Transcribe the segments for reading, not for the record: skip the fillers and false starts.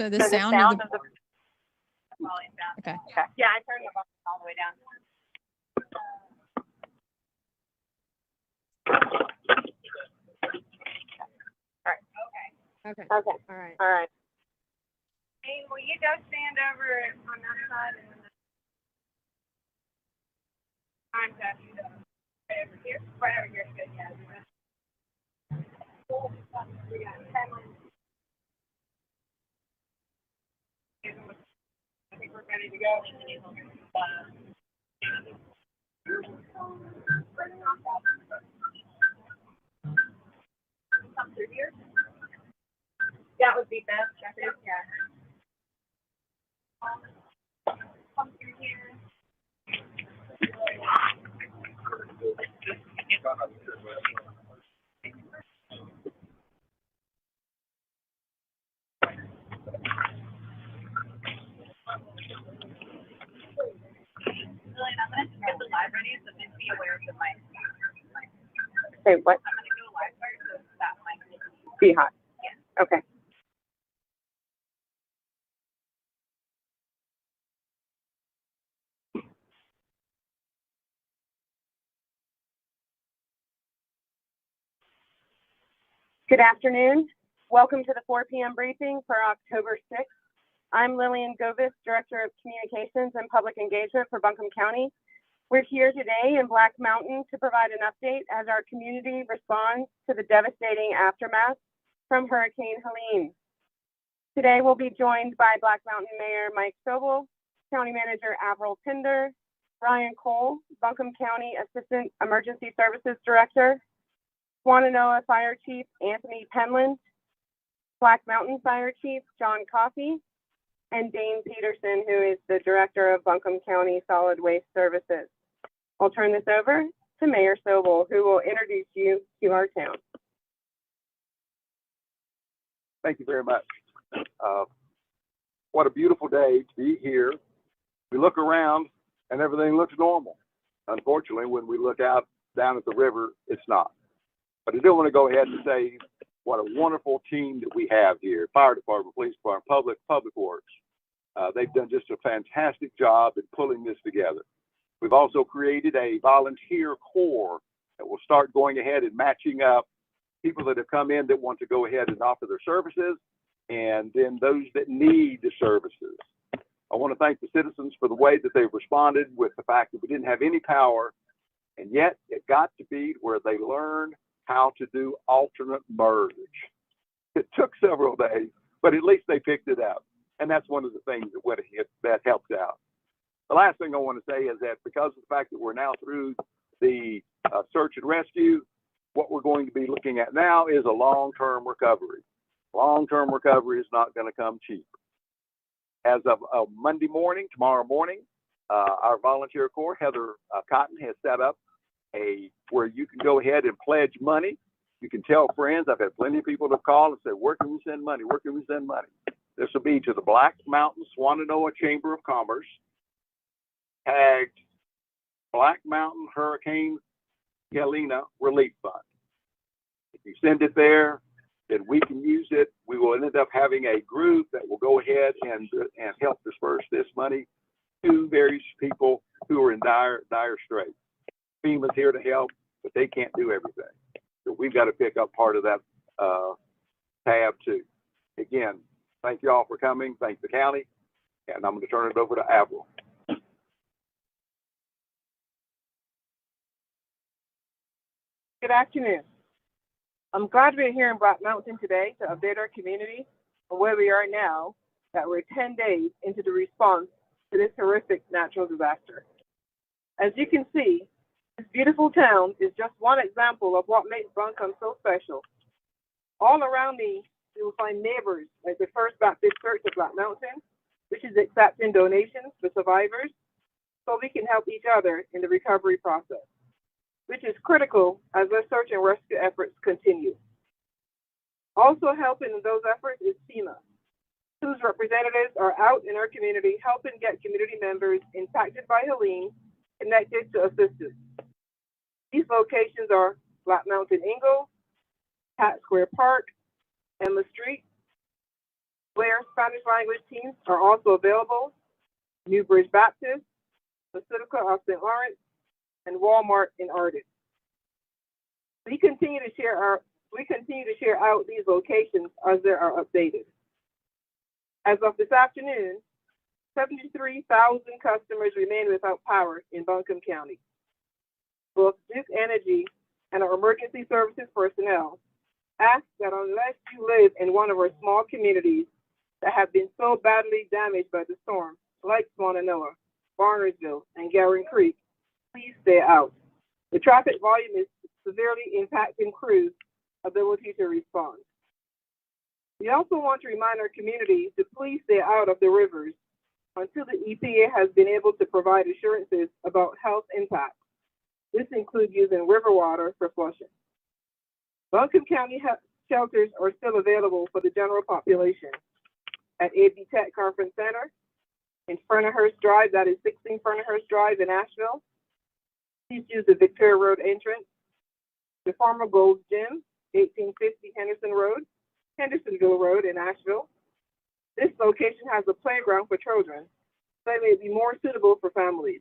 So the sound of the okay. Yeah, I turned the volume all the way down. Okay. Okay. All right. All right. Hey, will you go stand over on that side and then I'm happy to right over here. Right over here is good, yeah. We got 10 minutes. I think we're ready to go. Come through here. That would be best, I think, yeah. Come through here. Helene, I'm going to get the live ready, so just be aware of the mic. Say what? I'm going to go live first, so that mic will be hot. Yeah. Okay. Good afternoon. Welcome to the 4 p.m. briefing for October 6th. I'm Lillian Govis, Director of Communications and Public Engagement for Buncombe County. We're here today in Black Mountain to provide an update as our community responds to the devastating aftermath from Hurricane Helene. Today we'll be joined by Black Mountain Mayor Mike Sobel, County Manager Avril Pinder, Brian Cole, Buncombe County Assistant Emergency Services Director, Wananoa Fire Chief Anthony Penland, Black Mountain Fire Chief John Coffey, and Dane Peterson, who is the Director of Buncombe County Solid Waste Services. I'll turn this over to Mayor Sobel, who will introduce you to our town. Thank you very much. What a beautiful day to be here. We look around and everything looks normal. Unfortunately, when we look out down at the river, it's not. But I do want to go ahead and say what a wonderful team that we have here. Fire department, police department, public works. They've done just a fantastic job in pulling this together. We've also created a volunteer corps that will start going ahead and matching up people that have come in that want to go ahead and offer their services, and then those that need the services. I want to thank the citizens for the way that they've responded with the fact that we didn't have any power, and yet it got to be where they learned how to do alternate merge. It took several days, but at least they picked it up. And that's one of the things that helped out. The last thing I want to say is that because of the fact that we're now through the search and rescue, what we're going to be looking at now is a long-term recovery. Long-term recovery is not going to come cheap. As of Monday morning, tomorrow morning, our volunteer corps, Heather Cotton, has set up where you can go ahead and pledge money. You can tell friends. I've had plenty of people to call and say, where can we send money? Where can we send money? This will be to the Black Mountain Wananoa Chamber of Commerce, tagged Black Mountain Hurricane Helene Relief Fund. If you send it there, then we can use it. We will end up having a group that will go ahead and help disperse this money to various people who are in dire straits. FEMA's here to help, but they can't do everything. So we've got to pick up part of that tab too. Again, thank you all for coming. Thank the county. And I'm going to turn it over to Avril. Good afternoon. I'm glad we're here in Black Mountain today to update our community on where we are now that we're 10 days into the response to this horrific natural disaster. As you can see, this beautiful town is just one example of what makes Buncombe so special. All around me, you will find neighbors like the First Baptist Church of Black Mountain, which is accepting donations for survivors so we can help each other in the recovery process, which is critical as our search and rescue efforts continue. Also helping in those efforts is FEMA. 2 whose representatives are out in our community helping get community members impacted by Helene connected to assistance. These locations are Black Mountain Ingle, Pat Square Park, Emma Street, where Spanish language teams are also available, Newbridge Baptist, Basilica of St. Lawrence, and Walmart in Arden. We continue to share out these locations as they are updated. As of this afternoon, 73,000 customers remain without power in Buncombe County. Both Duke Energy and our emergency services personnel ask that unless you live in one of our small communities that have been so badly damaged by the storm, like Swananoa, Barnersville, and Gowan Creek, please stay out. The traffic volume is severely impacting crews' ability to respond. We also want to remind our community to please stay out of the rivers until the EPA has been able to provide assurances about health impacts. This includes using river water for flushing. Buncombe County shelters are still available for the general population at AB Tech Conference Center, in Fernahurst Drive, that is 16 Fernahurst Drive in Asheville. Please use the Victoria Road entrance. The former Gold's Gym, 1850 Hendersonville Road in Asheville. This location has a playground for children, so it may be more suitable for families.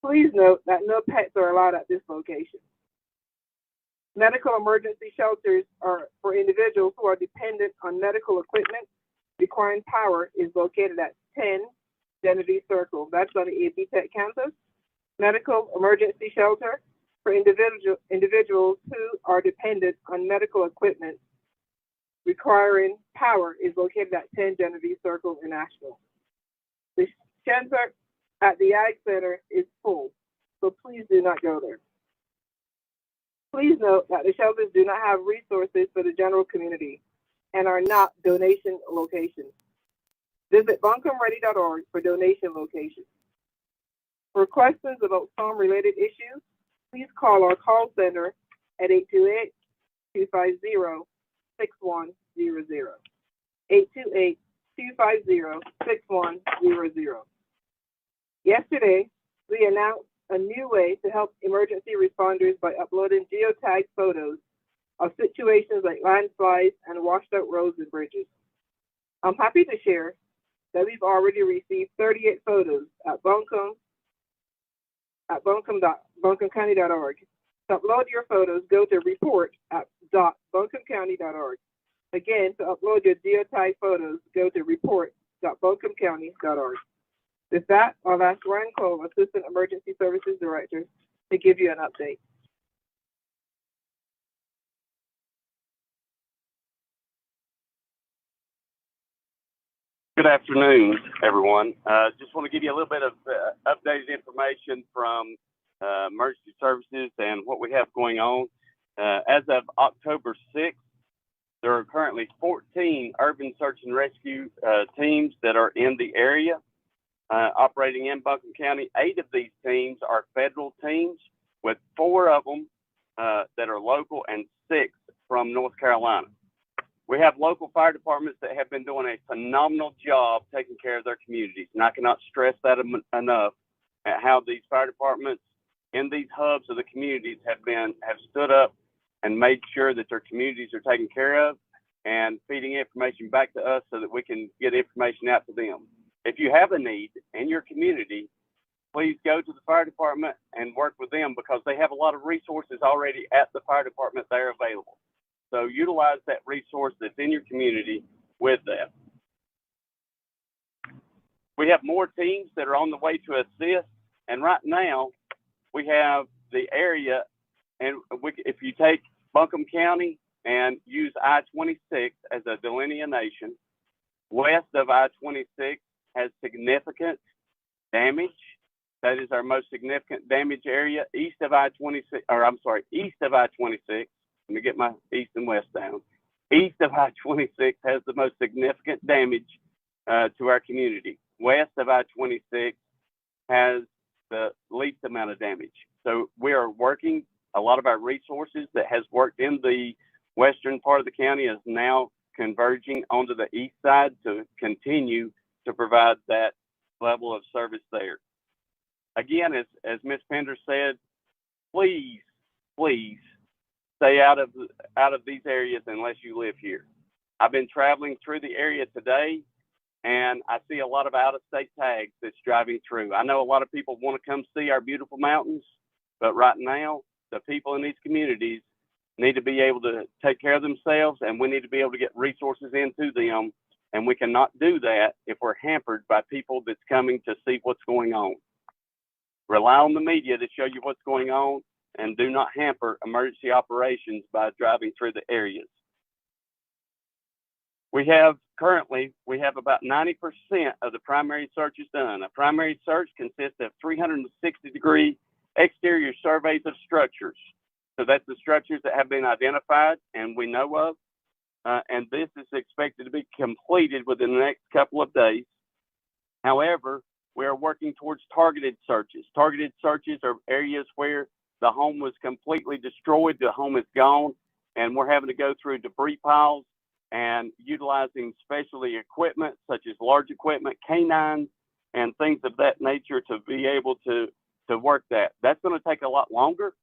Please note that no pets are allowed at this location. Medical emergency shelters are for individuals who are dependent on medical equipment requiring power is located at 10 Genevieve Circle. That's on the AB Tech campus. Medical emergency shelter for individuals who are dependent on medical equipment requiring power is located at 10 Genevieve Circle in Asheville. The shelter at the Ag Center is full, so please do not go there. Please note that the shelters do not have resources for the general community and are not donation locations. Visit buncombeready.org for donation locations. For questions about storm-related issues, please call our call center at 828-250-6100. 828-250-6100. Yesterday, we announced a new way to help emergency responders by uploading geotagged photos of situations like landslides and washed out roads and bridges. I'm happy to share that we've already received 38 photos at buncombecounty.org. To upload your photos, go to report.buncombecounty.org. Again, to upload your geotagged photos, go to report.buncombecounty.org. With that, I'll ask Ryan Cole, Assistant Emergency Services Director, to give you an update. Good afternoon, everyone. Just want to give you a little bit of updated information from emergency services and what we have going on. As of October 6th, there are currently 14 urban search and rescue teams that are in the area operating in Buncombe County. 8 of these teams are federal teams, with 4 of them that are local and 6 from North Carolina. We have local fire departments that have been doing a phenomenal job taking care of their communities, and I cannot stress that enough at how these fire departments in these hubs of the communities have stood up and made sure that their communities are taken care of and feeding information back to us so that we can get information out to them. If you have a need in your community, please go to the fire department and work with them, because they have a lot of resources already at the fire department that are available. So utilize that resource that's in your community with that. We have more teams that are on the way to assist, and right now we have the area, and if you take Buncombe County and use I-26 as a delineation, west of I-26 has significant damage. That is our most significant damage area. East of I-26, let me get my east and west down. East of I-26 has the most significant damage to our community. West of I-26 has the least amount of damage. So we are working, a lot of our resources that has worked in the western part of the county is now converging onto the east side to continue to provide that level of service there. Again, as Ms. Pender said, please stay out of these areas unless you live here. I've been traveling through the area today, and I see a lot of out-of-state tags that's driving through. I know a lot of people want to come see our beautiful mountains, but right now, the people in these communities need to be able to take care of themselves, and we need to be able to get resources into them, and we cannot do that if we're hampered by people that's coming to see what's going on. Rely on the media to show you what's going on, and do not hamper emergency operations by driving through the areas. We have about 90% of the primary searches done. A primary search consists of 360-degree exterior surveys of structures. So that's the structures that have been identified and we know of. And this is expected to be completed within the next couple of days. However, we are working towards targeted searches. Targeted searches are areas where the home was completely destroyed, the home is gone, and we're having to go through debris piles and utilizing specialty equipment such as large equipment, canines, and things of that nature to be able to work that. That's going to take a lot longer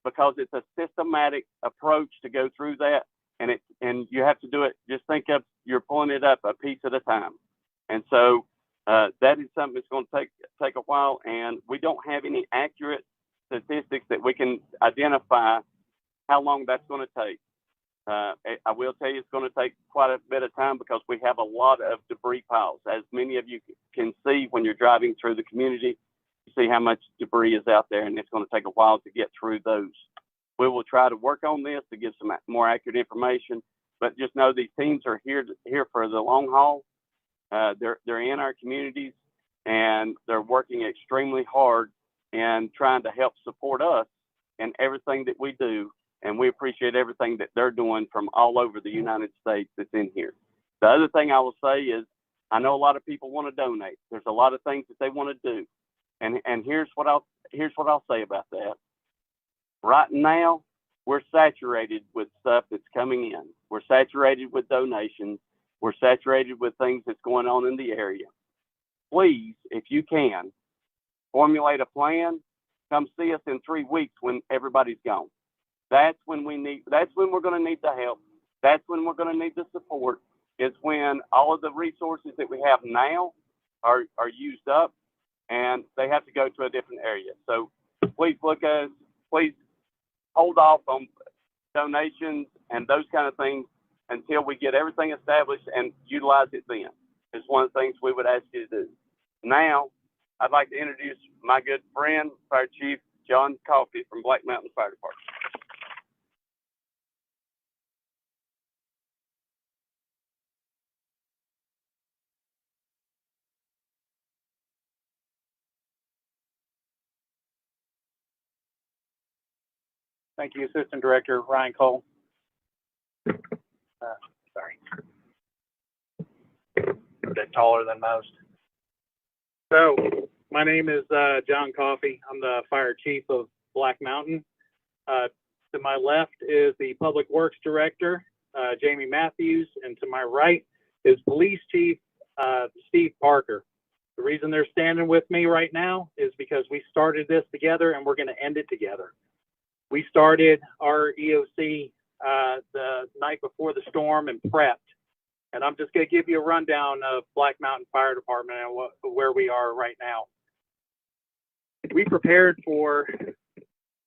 because it's a systematic approach to go through that, and you have to do it. Just think of you're pulling it up a piece at a time, and so that is something that's going to take a while, and we don't have any accurate statistics that we can identify how long that's going to take. I will tell you it's going to take quite a bit of time because we have a lot of debris piles. As many of you can see when you're driving through the community, you see how much debris is out there, and it's going to take a while to get through those. We will try to work on this to give some more accurate information, but just know these teams are here for the long haul. They're in our communities, and they're working extremely hard and trying to help support us in everything that we do. And we appreciate everything that they're doing from all over the United States that's in here. The other thing I will say is, I know a lot of people want to donate. There's a lot of things that they want to do. And here's what I'll say about that. Right now, we're saturated with stuff that's coming in. We're saturated with donations. We're saturated with things that's going on in the area. Please, if you can, formulate a plan. Come see us in 3 weeks when everybody's gone. That's when we're going to need the help. That's when we're going to need the support. Is when all of the resources that we have now are used up and they have to go to a different area. So please please hold off on donations and those kind of things until we get everything established and utilize it then. It's one of the things we would ask you to do. Now, I'd like to introduce my good friend, Fire Chief John Coffey from Black Mountain Fire Department. Thank you, Assistant Director Ryan Cole. Sorry. A bit taller than most. So, my name is John Coffey. I'm the Fire Chief of Black Mountain. To my left is the Public Works Director, Jamie Matthews, and to my right is Police Chief Steve Parker. The reason they're standing with me right now is because we started this together and we're going to end it together. We started our EOC the night before the storm and prepped. And I'm just going to give you a rundown of Black Mountain Fire Department and where we are right now. We prepared for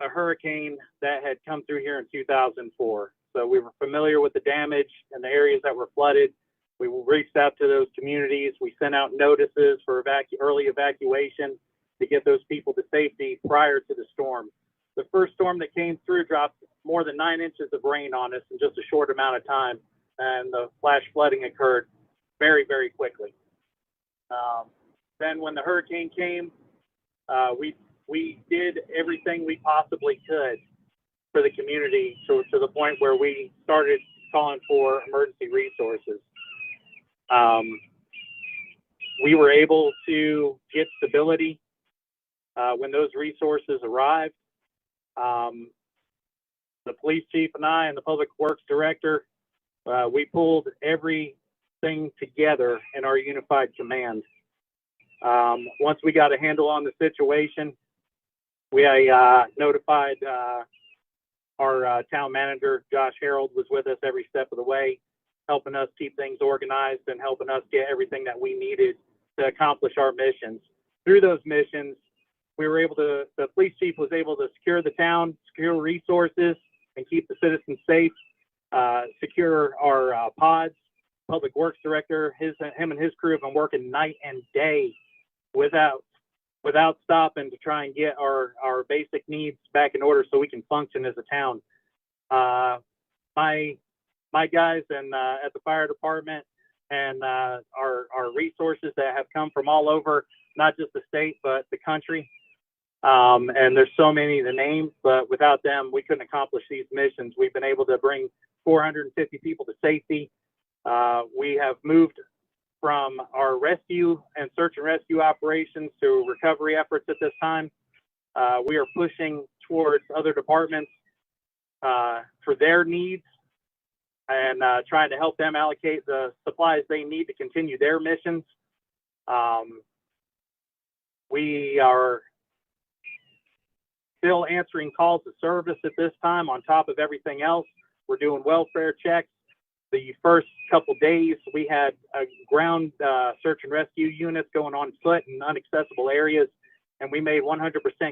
a hurricane that had come through here in 2004. So we were familiar with the damage and the areas that were flooded. We reached out to those communities. We sent out notices for early evacuation to get those people to safety prior to the storm. The first storm that came through dropped more than 9 inches of rain on us in just a short amount of time, and the flash flooding occurred very, very quickly. Then when the hurricane came, we did everything we possibly could for the community to the point where we started calling for emergency resources. We were able to get stability when those resources arrived. The police chief and I and the public works director We pulled everything together in our unified command. Once we got a handle on the situation, we notified our town manager, Josh Harold, was with us every step of the way, helping us keep things organized and helping us get everything that we needed to accomplish our missions. Through those missions, we were able to, the police chief was able to secure the town, secure resources, and keep the citizens safe, secure our pods. Public Works Director, him and his crew have been working night and day without stopping to try and get our basic needs back in order so we can function as a town. My guys and at the fire department and our resources that have come from all over, not just the state, but the country. And there's so many to name, but without them, we couldn't accomplish these missions. We've been able to bring 450 people to safety. We have moved from our rescue and search and rescue operations to recovery efforts at this time. We are pushing towards other departments for their needs and trying to help them allocate the supplies they need to continue their missions. We are still answering calls to service at this time on top of everything else. We're doing welfare checks. The first couple days, we had ground search and rescue units going on foot in inaccessible areas, and we made 100%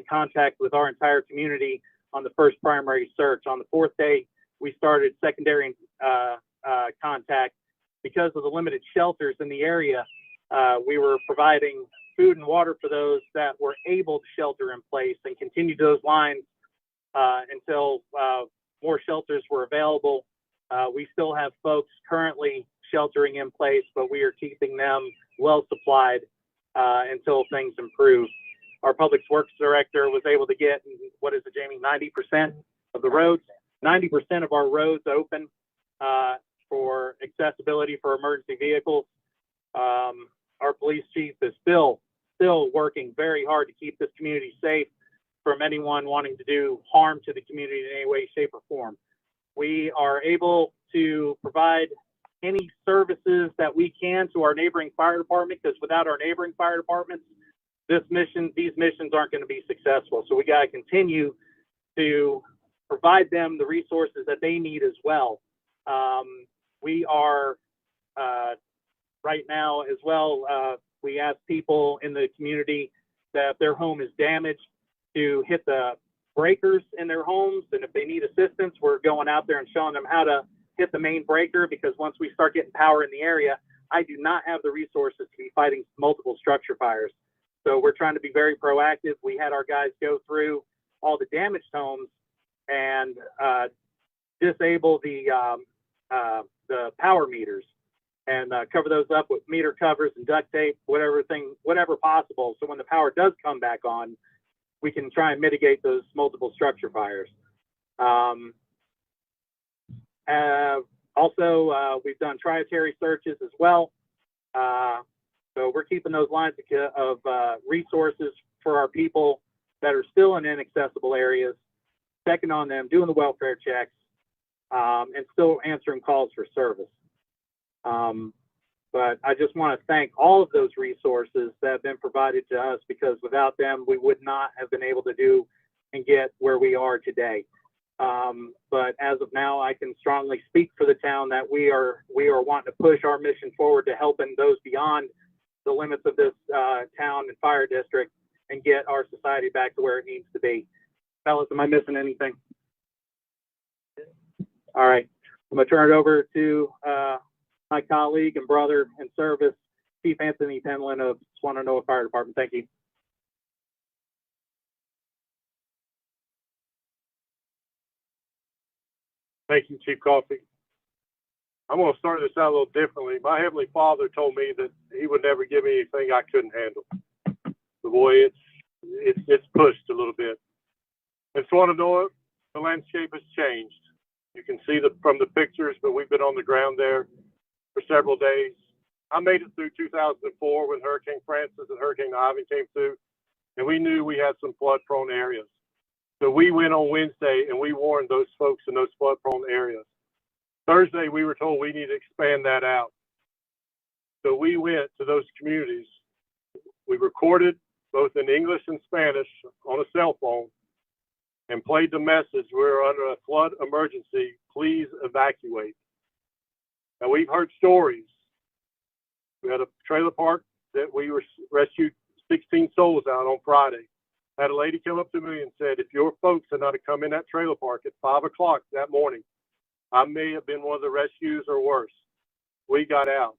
contact with our entire community on the first primary search. On the fourth day, we started secondary contact. Because of the limited shelters in the area, we were providing food and water for those that were able to shelter in place and continued those lines until more shelters were available. We still have folks currently sheltering in place, but we are keeping them well supplied until things improve. Our Public Works Director was able to get, what is it, Jamie, 90% of the roads, 90% of our roads open for accessibility for emergency vehicles. Our police chief is still working very hard to keep this community safe from anyone wanting to do harm to the community in any way, shape, or form. We are able to provide any services that we can to our neighboring fire department, because without our neighboring fire departments, these missions aren't going to be successful. So we got to continue to provide them the resources that they need as well. We are right now as well, we ask people in the community that if their home is damaged to hit the breakers in their homes, and if they need assistance, we're going out there and showing them how to hit the main breaker, because once we start getting power in the area, I do not have the resources to be fighting multiple structure fires. So we're trying to be very proactive. We had our guys go through all the damaged homes and disable the power meters and cover those up with meter covers and duct tape, whatever possible. So when the power does come back on, we can try and mitigate those multiple structure fires. Also, we've done trietary searches as well. So we're keeping those lines of resources for our people that are still in inaccessible areas, checking on them, doing the welfare checks, and still answering calls for service. But I just want to thank all of those resources that have been provided to us, because without them, we would not have been able to do and get where we are today. But as of now, I can strongly speak for the town that we are wanting to push our mission forward to helping those beyond the limits of this town and fire district and get our society back to where it needs to be. Fellas, am I missing anything? All right, I'm gonna turn it over to my colleague and brother in service, Chief Anthony Penland of Swannanoa Fire Department. Thank you. Thank you, Chief Coffey. I'm going to start this out a little differently. My Heavenly Father told me that He would never give me anything I couldn't handle. The boy, it's pushed a little bit. In Swannanoa, the landscape has changed. You can see from the pictures, but we've been on the ground there for several days. I made it through 2004 when Hurricane Francis and Hurricane Ivan came through, and we knew we had some flood-prone areas. So we went on Wednesday and we warned those folks in those flood-prone areas. Thursday, we were told we need to expand that out. So we went to those communities. We recorded both in English and Spanish on a cell phone and played the message, "We're under a flood emergency, please evacuate." Now, we've heard stories. We had a trailer park that we rescued 16 souls out on Friday. Had a lady come up to me and said, "If your folks had not come in that trailer park at 5 o'clock that morning, I may have been one of the rescues or worse." We got out.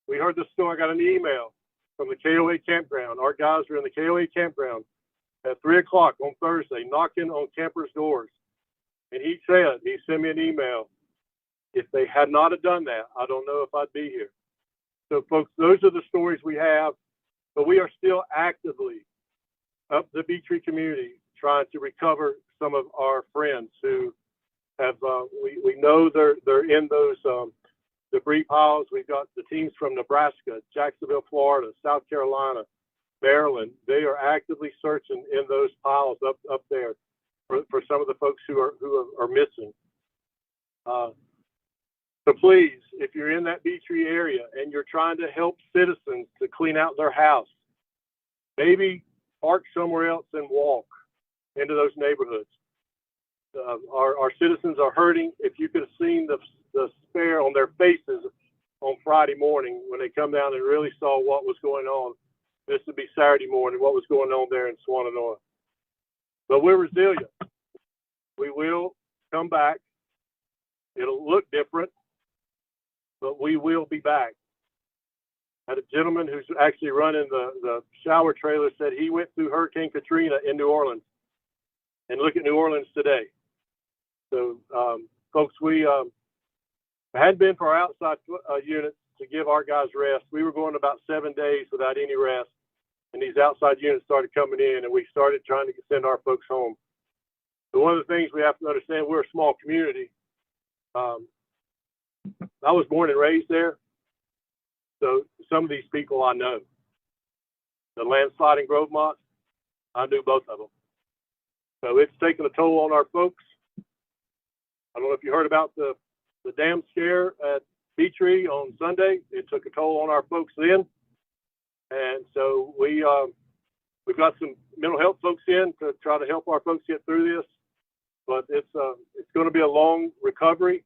We heard the story. I got an email from the KOA campground. Our guys were in the KOA campground at 3 o'clock on Thursday, knocking on campers' doors. And he sent me an email. If they had not have done that, I don't know if I'd be here. So, folks, those are the stories we have, but we are still actively up the Beechtree community trying to recover some of our friends who have, we know they're in those debris piles. We've got the teams from Nebraska, Jacksonville, Florida, South Carolina, Maryland. They are actively searching in those piles up there for some of the folks who are missing. So please, if you're in that Beechtree area and you're trying to help citizens to clean out their house, maybe park somewhere else and walk into those neighborhoods. Our citizens are hurting. If you could have seen the despair on their faces on Friday morning when they come down and really saw what was going on, this would be Saturday morning, what was going on there in Swannanoa. But we're resilient. We will come back. It'll look different, but we will be back. I had a gentleman who's actually running the shower trailer said he went through Hurricane Katrina in New Orleans, and look at New Orleans today. So, folks, we had been for our outside units to give our guys rest. We were going about 7 days without any rest, and these outside units started coming in, and we started trying to send our folks home. So one of the things we have to understand, we're a small community. I was born and raised there, so some of these people I know. The landslide in Grovemont, I knew both of them. So it's taken a toll on our folks. I don't know if you heard about the dam scare at Beechtree on Sunday. It took a toll on our folks then. And so we've got some mental health folks in to try to help our folks get through this. But it's going to be a long recovery.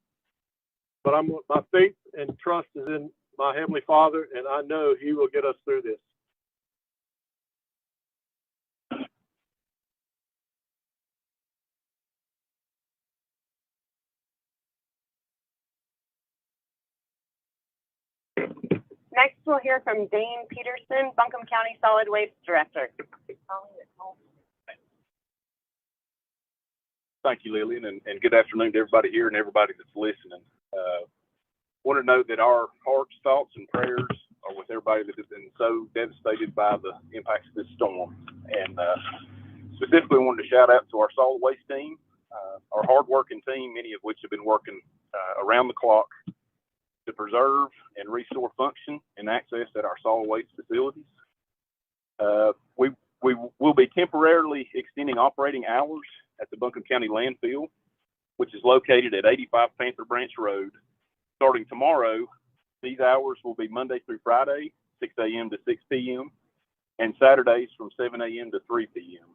But my faith and trust is in my Heavenly Father, and I know He will get us through this. Next, we'll hear from Dane Peterson, Buncombe County Solid Waste Director. Thank you, Lillian, and good afternoon to everybody here and everybody that's listening. Want to know that our hearts, thoughts, and prayers are with everybody that has been so devastated by the impacts of this storm. And specifically wanted to shout out to our solid waste team, our hardworking team, many of which have been working around the clock to preserve and restore function and access at our solid waste facilities. We will be temporarily extending operating hours at the Buncombe County landfill, which is located at 85 Panther Branch Road. Starting tomorrow, these hours will be Monday through Friday, 6 a.m. to 6 p.m., and Saturdays from 7 a.m. to 3 p.m.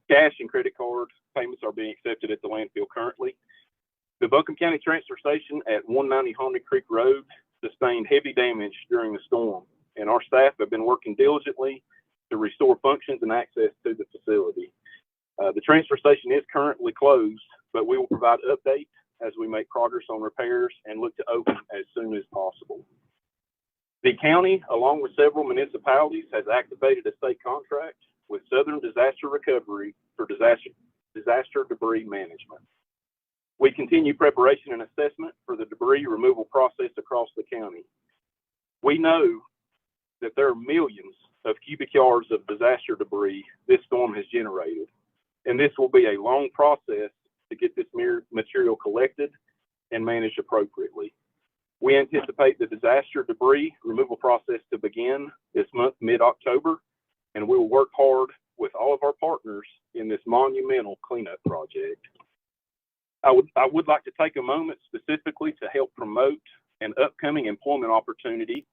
Cash and credit card payments are being accepted at the landfill currently. The Buncombe County Transfer Station at 190 Honda Creek Road sustained heavy damage during the storm, and our staff have been working diligently to restore functions and access to the facility. The transfer station is currently closed, but we will provide updates as we make progress on repairs and look to open as soon as possible. The county, along with several municipalities, has activated a state contract with Southern Disaster Recovery for disaster debris management. We continue preparation and assessment for the debris removal process across the county. We know that there are millions of cubic yards of disaster debris this storm has generated, and this will be a long process to get this material collected and managed appropriately. We anticipate the disaster debris removal process to begin this month, mid-October, and we will work hard with all of our partners in this monumental cleanup project. I would like to take a moment specifically to help promote an upcoming employment opportunity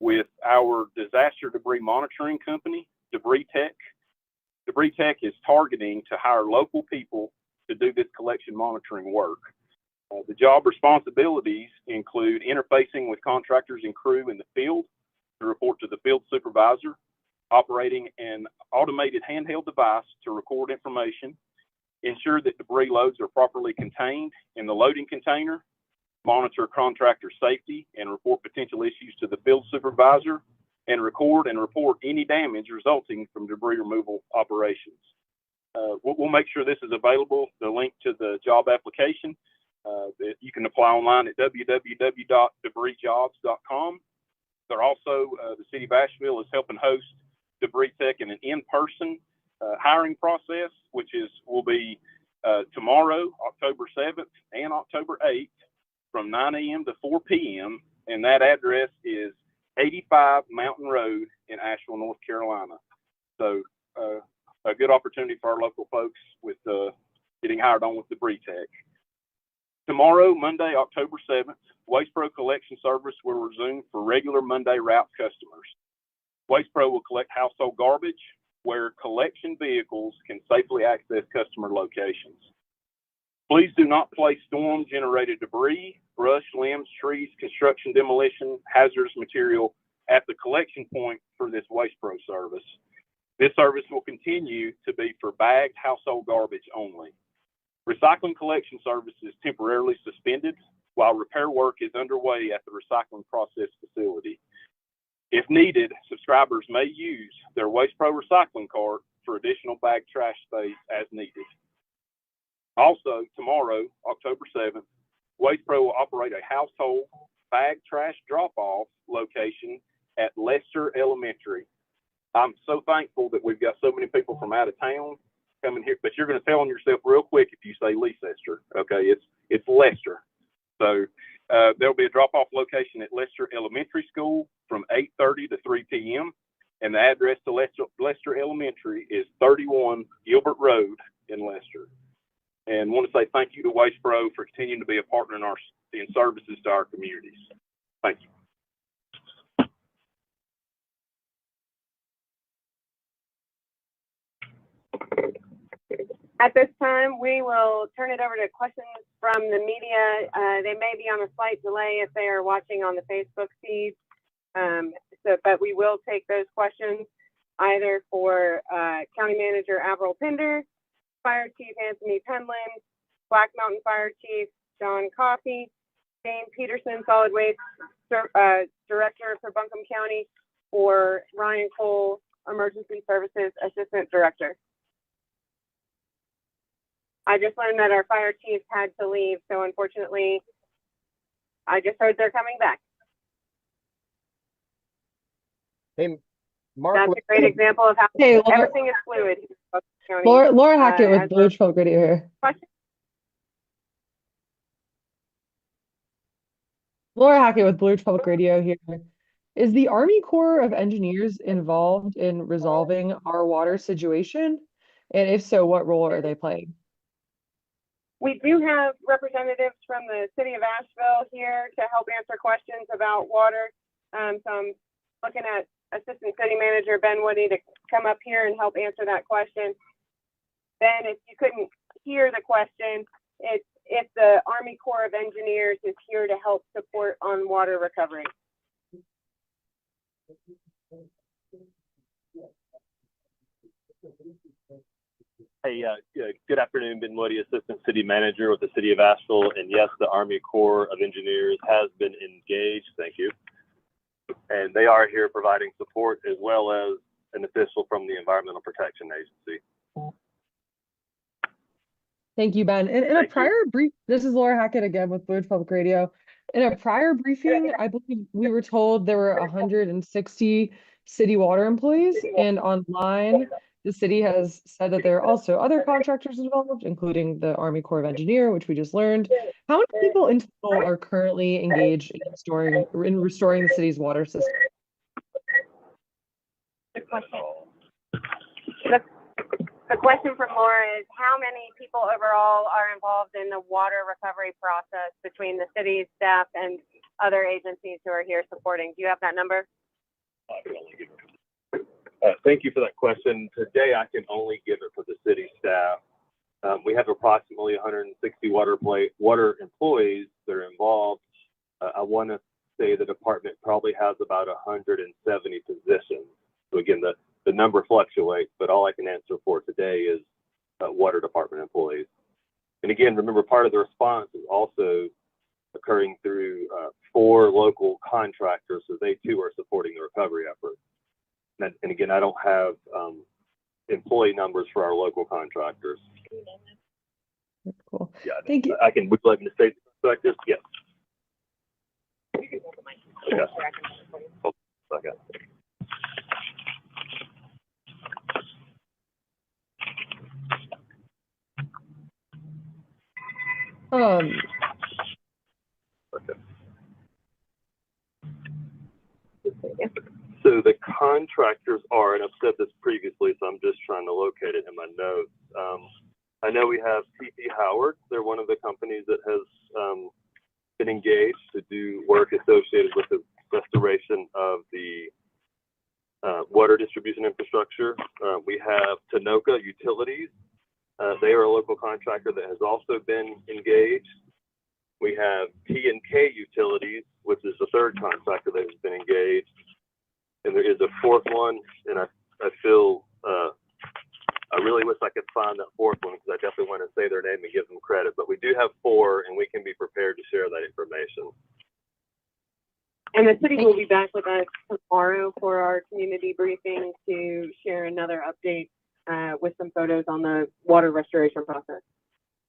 with our disaster debris monitoring company, Debris Tech. Debris Tech is targeting to hire local people to do this collection monitoring work. The job responsibilities include interfacing with contractors and crew in the field to report to the field supervisor, operating an automated handheld device to record information, ensure that debris loads are properly contained in the loading container, monitor contractor safety and report potential issues to the field supervisor, and record and report any damage resulting from debris removal operations. We'll make sure this is available, the link to the job application. You can apply online at www.debrisjobs.com. They're also, the City of Asheville is helping host Debris Tech in an in-person hiring process, which will be tomorrow, October 7th and October 8th from 9 a.m. to 4 p.m. And that address is 85 Mountain Road in Asheville, North Carolina. So a good opportunity for our local folks with getting hired on with Debris Tech. Tomorrow, Monday, October 7th, Waste Pro collection service will resume for regular Monday route customers. Waste Pro will collect household garbage where collection vehicles can safely access customer locations. Please do not place storm-generated debris, brush, limbs, trees, construction, demolition, hazardous material at the collection point for this Waste Pro service. This service will continue to be for bagged household garbage only. Recycling collection service is temporarily suspended while repair work is underway at the recycling process facility. If needed, subscribers may use their Waste Pro recycling cart for additional bagged trash space as needed. Also, tomorrow, October 7th, Waste Pro will operate a household bag trash drop-off location at Lester Elementary. I'm so thankful that we've got so many people from out of town coming here, but you're going to tell on yourself real quick if you say Leicester. Okay, it's Lester. So there'll be a drop-off location at Lester Elementary School from 8:30 to 3 p.m. And the address to Lester Elementary is 31 Gilbert Road in Lester. And want to say thank you to Waste Pro for continuing to be a partner in services to our communities. Thank you. At this time, we will turn it over to questions from the media. They may be on a slight delay if they are watching on the Facebook feed, but we will take those questions either for County Manager Avril Pinder, Fire Chief Anthony Penland, Black Mountain Fire Chief John Coffey, Jane Peterson, Solid Waste Director for Buncombe County, or Ryan Cole, Emergency Services Assistant Director. I just learned that our fire chief had to leave, so unfortunately, I just heard they're coming back. Hey, Mark. That's a great example of how everything is fluid. Laura Hackett with Blue Ridge Public Radio here. Question? Laura Hackett with Blue Ridge Public Radio here. Is the Army Corps of Engineers involved in resolving our water situation? And if so, what role are they playing? We do have representatives from the city of Asheville here to help answer questions about water. So I'm looking at Assistant City Manager Ben Woody to come up here and help answer that question. Ben, if you couldn't hear the question, it's if the Army Corps of Engineers is here to help support on water recovery. Hey, good afternoon, Ben Woody, Assistant City Manager with the City of Asheville. And yes, the Army Corps of Engineers has been engaged, thank you. And they are here providing support as well as an official from the Environmental Protection Agency. Thank you, Ben. In a prior brief, this is Laura Hackett again with Blue Ridge Public Radio. In a prior briefing, I believe we were told there were 160 city water employees, and online, the city has said that there are also other contractors involved, including the Army Corps of Engineer, which we just learned. How many people in total are currently engaged in restoring the city's water system? Good question. The question from Laura is, how many people overall are involved in the water recovery process between the city staff and other agencies who are here supporting? Do you have that number? Thank you for that question. Today, I can only give it for the city staff. We have approximately 160 water employees that are involved. I want to say the department probably has about 170 positions. So again, the number fluctuates, but all I can answer for today is water department employees. And again, remember, part of the response is also occurring through 4 local contractors, so they too are supporting the recovery effort. And again, I don't have employee numbers for our local contractors. That's cool. Yeah, Thank you. I can. Would you like me to state the perspectives? Yes. Okay. Hold on a second. Okay. So the contractors are, and I've said this previously, so I'm just trying to locate it in my notes. I know we have CP Howard. They're one of the companies that has been engaged to do work associated with the restoration of the water distribution infrastructure. We have Tanoka Utilities. They are a local contractor that has also been engaged. We have P&K Utilities, which is the third contractor that has been engaged. And there is a fourth one, and I feel, I really wish I could find that fourth one because I definitely want to say their name and give them credit. But we do have 4, and we can be prepared to share that information. And the city will be back with us tomorrow for our community briefing to share another update with some photos on the water restoration process.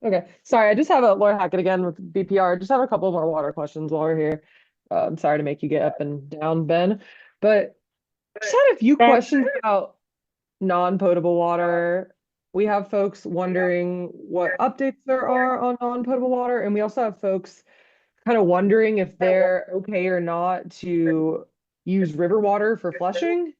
Okay, sorry, I just have Laura Hackett again with BPR. Just have a couple more water questions while we're here. I'm sorry to make you get up and down, Ben, but just had a few questions about non-potable water. We have folks wondering what updates there are on non-potable water, and we also have folks kind of wondering if they're okay or not to use river water for flushing.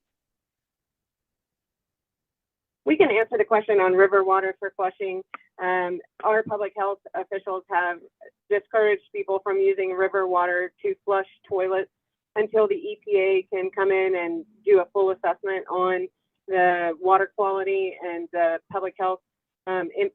We can answer the question on river water for flushing. Our public health officials have discouraged people from using river water to flush toilets until the EPA can come in and do a full assessment on the water quality and the public health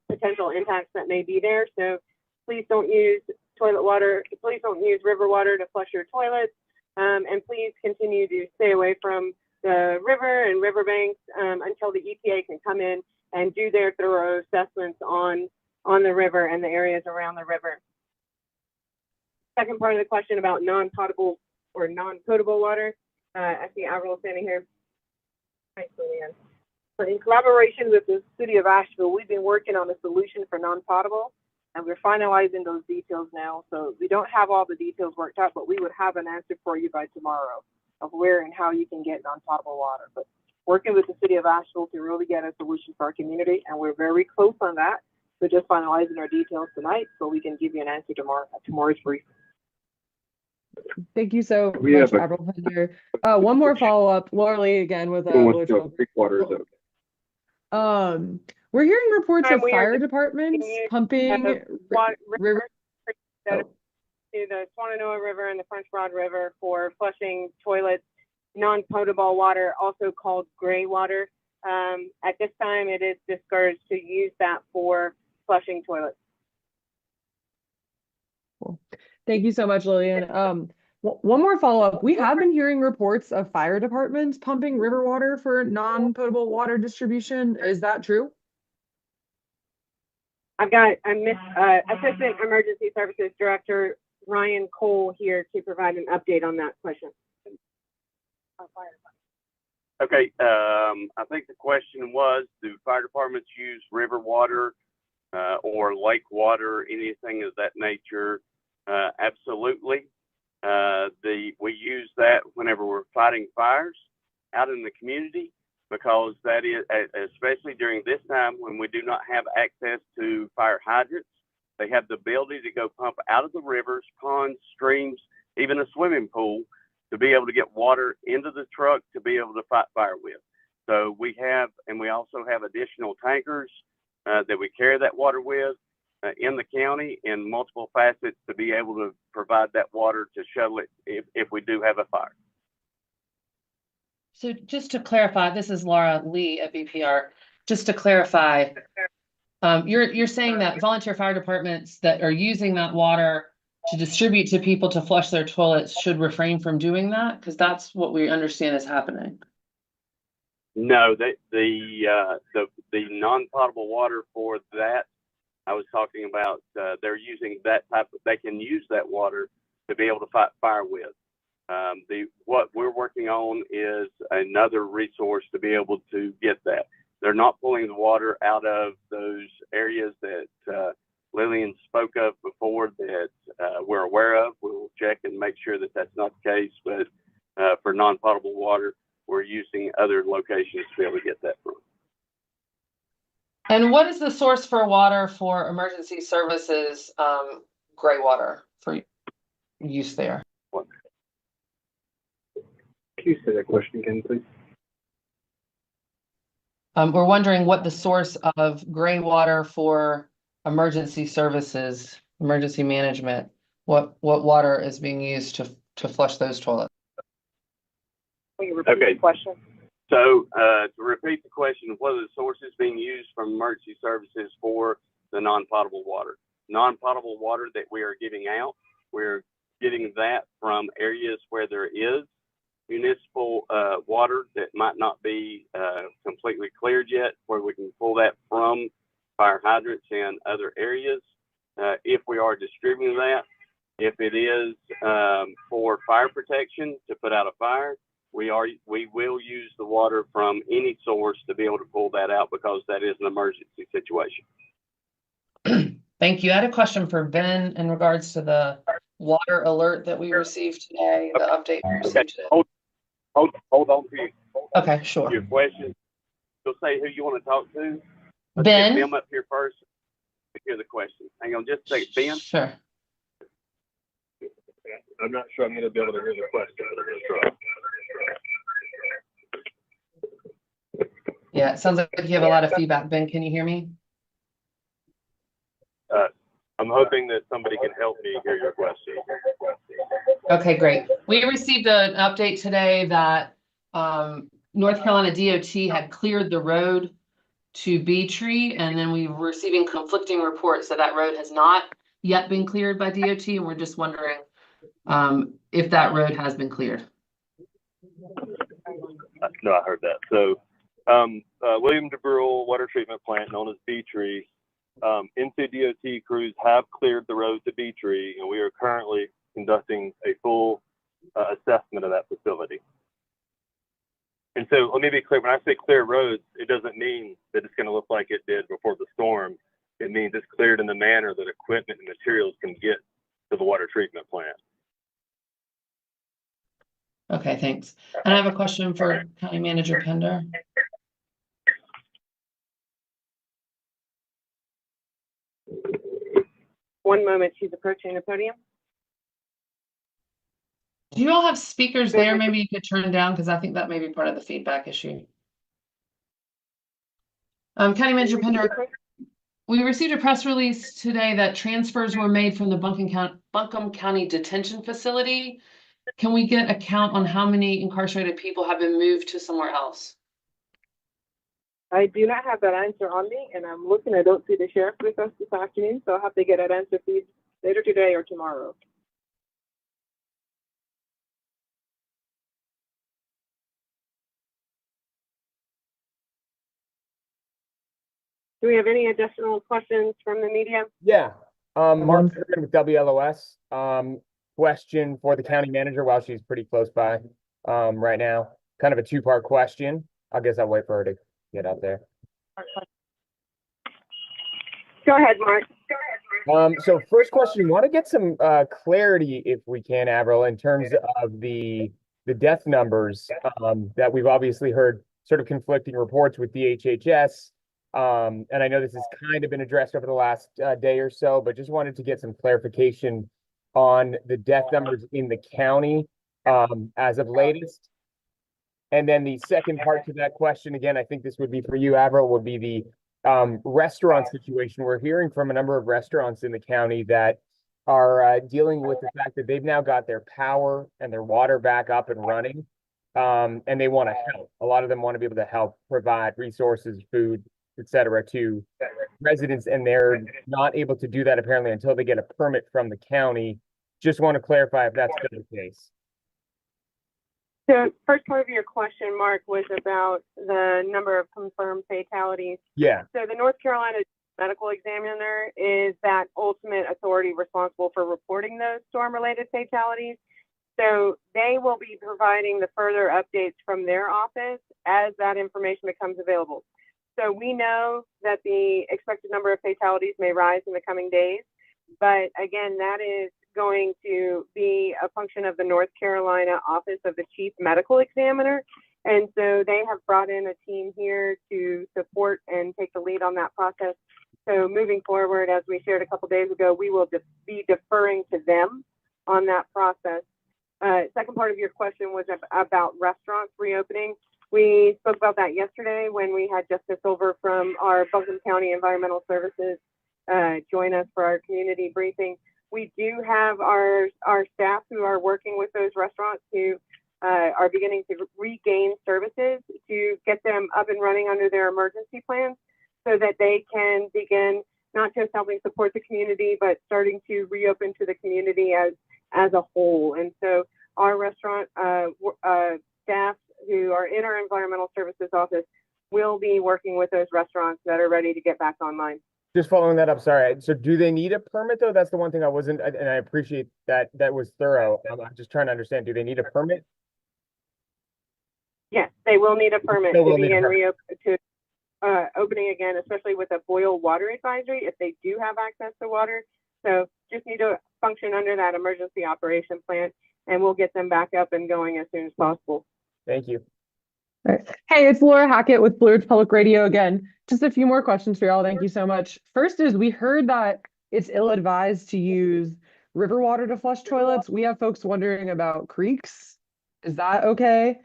potential impacts that may be there. So please don't use toilet water. Please don't use river water to flush your toilets. And please continue to stay away from the river and riverbanks until the EPA can come in and do their thorough assessments on the river and the areas around the river. Second part of the question about non-potable or non-potable water. I see Avril standing here. Hi, Julianne. So in collaboration with the city of Asheville, we've been working on a solution for non-potable, and we're finalizing those details now. So we don't have all the details worked out, but we would have an answer for you by tomorrow of where and how you can get non-potable water. But working with the city of Asheville to really get a solution for our community, and we're very close on that. We're just finalizing our details tonight, so we can give you an answer tomorrow at tomorrow's briefing. Thank you so much, Avril Pender. One more follow-up, Laura Lee again with we're hearing reports of fire departments pumping river to the Swananoa River and the French Broad River for flushing toilets, non-potable water, also called gray water. At this time, it is discouraged to use that for flushing toilets. Cool. Thank you so much, Lillian. One more follow-up. We have been hearing reports of fire departments pumping river water for non-potable water distribution. Is that true? I've got Assistant Emergency Services Director Ryan Cole here to provide an update on that question. Okay, I think the question was, do fire departments use river water or lake water, anything of that nature? Absolutely. We use that whenever we're fighting fires out in the community, because that is, especially during this time when we do not have access to fire hydrants, they have the ability to go pump out of the rivers, ponds, streams, even a swimming pool, to be able to get water into the truck to be able to fight fire with. So we also have additional tankers that we carry that water with in the county in multiple facets to be able to provide that water to shuttle it if we do have a fire. So just to clarify, this is Laura Lee at BPR. Just to clarify, you're saying that volunteer fire departments that are using that water to distribute to people to flush their toilets should refrain from doing that? Because that's what we understand is happening. No, the non-potable water for that, I was talking about, they're using that they can use that water to be able to fight fire with. What we're working on is another resource to be able to get that. They're not pulling the water out of those areas that Lillian spoke of before that we're aware of. We'll check and make sure that that's not the case, but for non-potable water, we're using other locations to be able to get that from. And what is the source for water for emergency services, gray water for use there? Can you say that question again, please? We're wondering what the source of gray water for emergency services, emergency management, what water is being used to flush those toilets? Will you repeat the question? So to repeat the question, what are the sources being used from emergency services for the non-potable water? Non-potable water that we are giving out, we're getting that from areas where there is municipal water that might not be completely cleared yet, where we can pull that from fire hydrants and other areas. If we are distributing that, if it is for fire protection to put out a fire, we will use the water from any source to be able to pull that out because that is an emergency situation. Thank you. I had a question for Ben in regards to the water alert that we received today, the update we received today. Hold on to Okay, sure. your question. You'll say who you want to talk to. Let's Ben? get them up here first to hear the question. Hang on just a second. Ben? Sure. I'm not sure I'm going to be able to hear the question, but I'm going to try. Yeah, it sounds like you have a lot of feedback. Ben, can you hear me? I'm hoping that somebody can help me hear your question. Okay, great. We received an update today that North Carolina DOT had cleared the road to Bee Tree, and then we were receiving conflicting reports that that road has not yet been cleared by DOT, and we're just wondering if that road has been cleared. No, I heard that. So William DeBrule Water Treatment Plant, known as Bee Tree, NC DOT crews have cleared the road to Bee Tree, and we are currently conducting a full assessment of that facility. And so let me be clear, when I say clear roads, it doesn't mean that it's going to look like it did before the storm. It means it's cleared in the manner that equipment and materials can get to the water treatment plant. Okay, thanks. And I have a question for County Manager Pender. One moment, she's approaching the podium. Do you all have speakers there? Maybe you could turn down because I think that may be part of the feedback issue. County Manager Pender, we received a press release today that transfers were made from the Buncombe County Detention Facility. Can we get a count on how many incarcerated people have been moved to somewhere else? I do not have that answer on me, and I'm looking. I don't see the sheriff with us this afternoon, so I'll have to get that answer for you later today or tomorrow. Do we have any additional questions from the media? Yeah. Mark with WLOS. Question for the county manager while she's pretty close by right now. Kind of a two-part question. I guess I'll wait for her to get out there. Go ahead, Mark. So first question, want to get some clarity, if we can, Avril, in terms of the death numbers that we've obviously heard sort of conflicting reports with DHHS. And I know this has kind of been addressed over the last day or so, but just wanted to get some clarification on the death numbers in the county as of latest. And then the second part to that question, again, I think this would be for you, Avril, would be the restaurant situation. We're hearing from a number of restaurants in the county that are dealing with the fact that they've now got their power and their water back up and running. And they want to help. A lot of them want to be able to help provide resources, food, et cetera, to residents, and they're not able to do that apparently until they get a permit from the county. Just want to clarify if that's still the case. So first part of your question, Mark, was about the number of confirmed fatalities. Yeah. So the North Carolina medical examiner is that ultimate authority responsible for reporting those storm-related fatalities. So they will be providing the further updates from their office as that information becomes available. So we know that the expected number of fatalities may rise in the coming days, but again, that is going to be a function of the North Carolina Office of the Chief Medical Examiner. And so they have brought in a team here to support and take the lead on that process. So moving forward, as we shared a couple days ago, we will be deferring to them on that process. Second part of your question was about restaurants reopening. We spoke about that yesterday when we had Jessica Silver from our Buncombe County Environmental Services join us for our community briefing. We do have our staff who are working with those restaurants who are beginning to regain services to get them up and running under their emergency plans so that they can begin not just helping support the community, but starting to reopen to the community as a whole. And so our restaurant staff who are in our environmental services office will be working with those restaurants that are ready to get back online. Just following that up, sorry. So do they need a permit though? That's the one thing I wasn't, and I appreciate that was thorough. I'm just trying to understand, do they need a permit? Yes, they will need a permit They to will need a begin permit. opening again, especially with a boil water advisory if they do have access to water. So just need to function under that emergency operation plan, and we'll get them back up and going as soon as possible. Thank you. All right. Hey, it's Laura Hackett with Blue Ridge Public Radio again. Just a few more questions for y'all. Thank you so much. First is, we heard that it's ill-advised to use river water to flush toilets. We have folks wondering about creeks. Is that okay?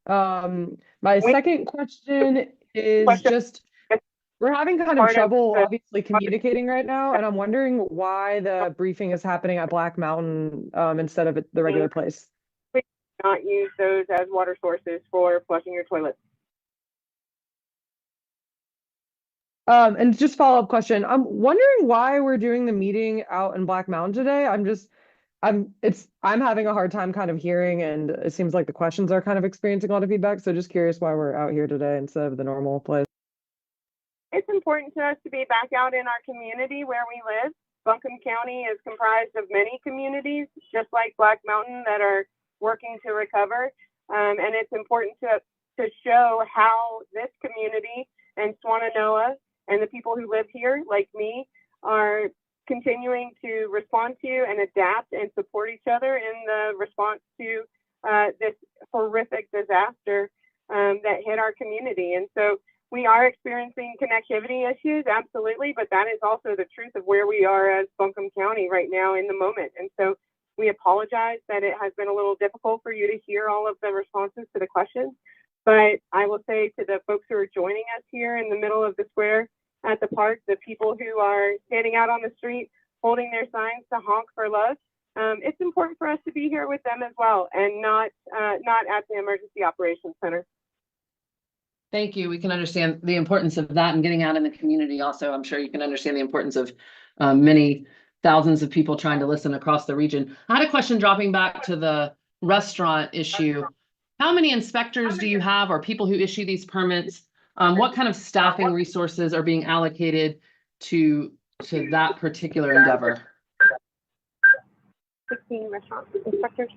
My second question is just, we're having kind of trouble obviously communicating right now, and I'm wondering why the briefing is happening at Black Mountain instead of at the regular place. Not use those as water sources for flushing your toilets. And just follow-up question. I'm wondering why we're doing the meeting out in Black Mountain today. I'm having a hard time kind of hearing, and it seems like the questions are kind of experiencing a lot of feedback. So just curious why we're out here today instead of the normal place. It's important to us to be back out in our community where we live. Buncombe County is comprised of many communities, just like Black Mountain, that are working to recover. And it's important to show how this community and Swananoa and the people who live here, like me, are continuing to respond to and adapt and support each other in the response to this horrific disaster that hit our community. And so we are experiencing connectivity issues, absolutely, but that is also the truth of where we are as Buncombe County right now in the moment. And so we apologize that it has been a little difficult for you to hear all of the responses to the questions, but I will say to the folks who are joining us here in the middle of the square at the park, the people who are standing out on the street holding their signs to honk for love, it's important for us to be here with them as well, and not at the Emergency Operations Center. Thank you. We can understand the importance of that and getting out in the community. Also, I'm sure you can understand the importance of many thousands of people trying to listen across the region. I had a question dropping back to the restaurant issue. How many inspectors do you have, or people who issue these permits? What kind of staffing resources are being allocated to that particular endeavor? 16 restaurant inspectors.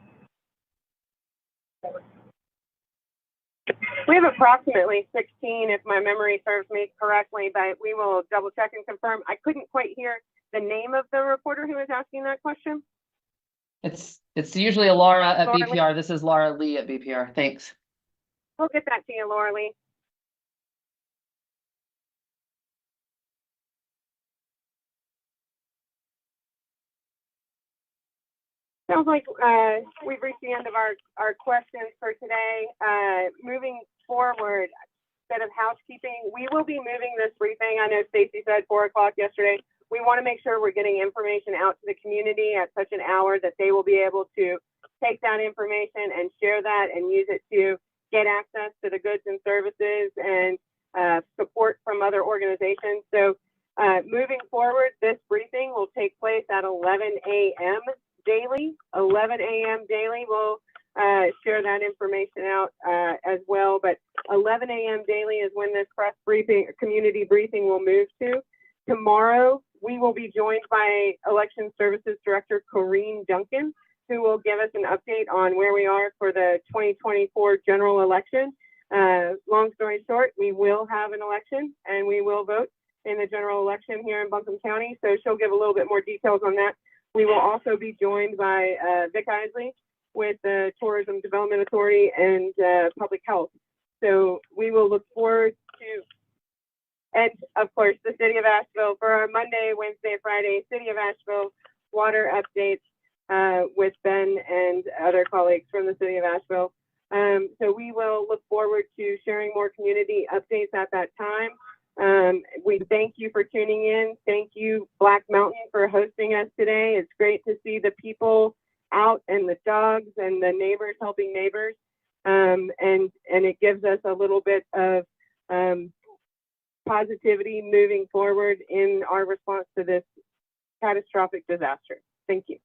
We have approximately 16, if my memory serves me correctly, but we will double check and confirm. I couldn't quite hear the name of the reporter who was asking that question. It's usually a Laura at Laura BPR. This is Laura Lee at BPR. Thanks. We'll get that to you, Laura Lee. Sounds like we've reached the end of our questions for today. Moving forward, instead of housekeeping, we will be moving this briefing. I know Stacy said 4 o'clock yesterday. We want to make sure we're getting information out to the community at such an hour that they will be able to take that information and share that and use it to get access to the goods and services and support from other organizations. So moving forward, this briefing will take place at 11 a.m. daily. 11 a.m. daily. We'll share that information out as well. But 11 a.m. daily is when this press briefing, community briefing will move to. Tomorrow, we will be joined by Election Services Director Corrine Duncan, who will give us an update on where we are for the 2024 general election. Long story short, we will have an election and we will vote in the general election here in Buncombe County. So she'll give a little bit more details on that. We will also be joined by Vic Isley with the Tourism Development Authority and Public Health. So we will look forward to, and of course, the City of Asheville for our Monday, Wednesday, Friday, City of Asheville water updates with Ben and other colleagues from the City of Asheville. So we will look forward to sharing more community updates at that time. We thank you for tuning in. Thank you, Black Mountain, for hosting us today. It's great to see the people out and the dogs and the neighbors helping neighbors. And it gives us a little bit of positivity moving forward in our response to this catastrophic disaster. Thank you.